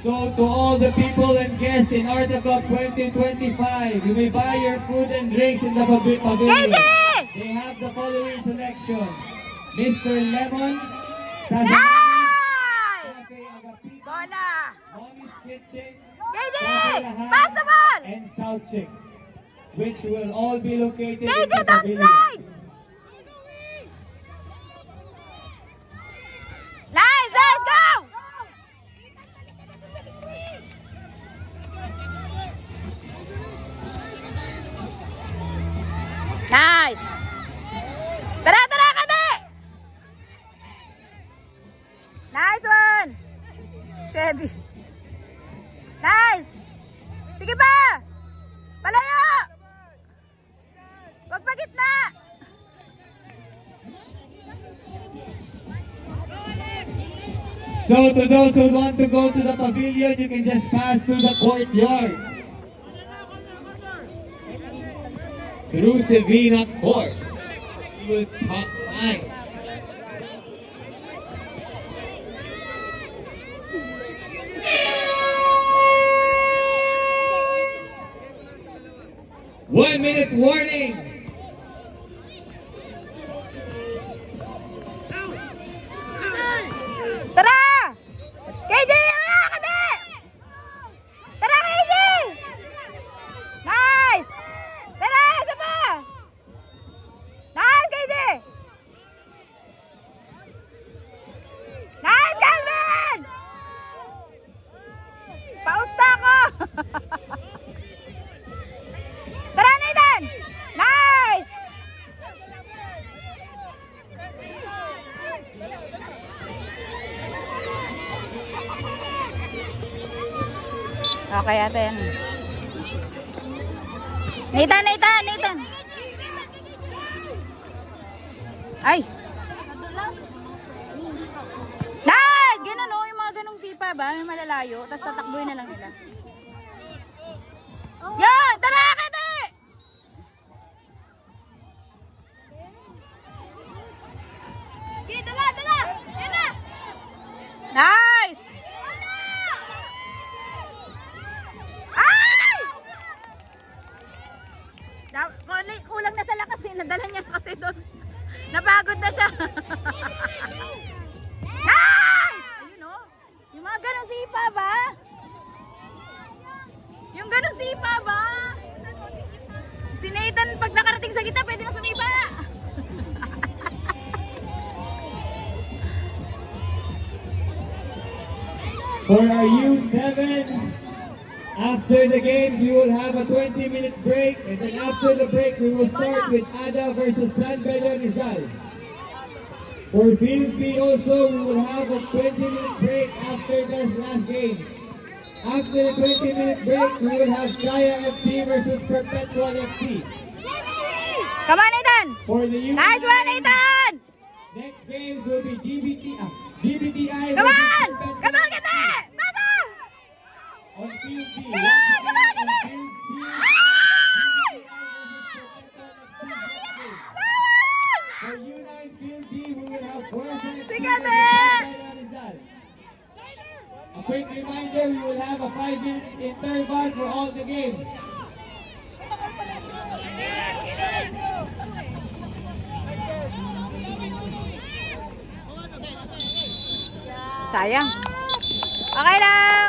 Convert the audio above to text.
So to all the people and guests in Arte Cup 2025, you may buy your food and drinks in the pavilion. They have the following selections: Mr. Lemon, Cafe Agapito, Mommy's Kitchen, Pass the ball! and South Chicks, which will all be located in the don't pavilion. slide! Nice, let's go! Nice! Tara, tara, Kade! Nice one! Sebi. Nice! Sige pa! Palayo! Wag pa gitna! So to those who want to go to the pavilion, you can just pass through the courtyard. Through Sevina Court. You will find. One-minute warning. Tara! KJ! Kade! Tara, KJ! Nice! Tara, isa pa! Nice, KJ! Nice, Calvin! Pausta ko! Tara, Nathan! Nice! Okay, ate yan. Nathan, Nathan, Nathan! Ay! Nice! Ganun o, yung mga ganung sipa ba? May malalayo, tapos tatakbuhin na lang nila. Yan! Tara, kate! Dala, dala! Yan na! Nice! Ay! Kulang na sa lakas eh. Nadala niya kasi doon. Napagod na siya. Nice! Ayun o. Yung mga ganun sipa ba? Yung ganun sipa ba? Si Nathan pag nakarating sa gitna pwede na sumipa. For our U7, after the games, we will have a 20-minute break, and then after the break, we will start with Ada versus San Pedro Rizal. For Field B also, we will have a 20-minute break after this last game. After the 20-minute break, we will have Kaya FC versus Perpetual FC. Come on, Nathan! For the U9, nice one, Nathan! next games will be DBTI Come versus on! Perpetual Come on, get that! Pasa! on Field B. Come on, get that! Field C, for U9 Field B, we will have Fuerza FC versus San Pedro Rizal. A quick reminder, we will have a 5-minute interval for all the games. Sayang. Okay na!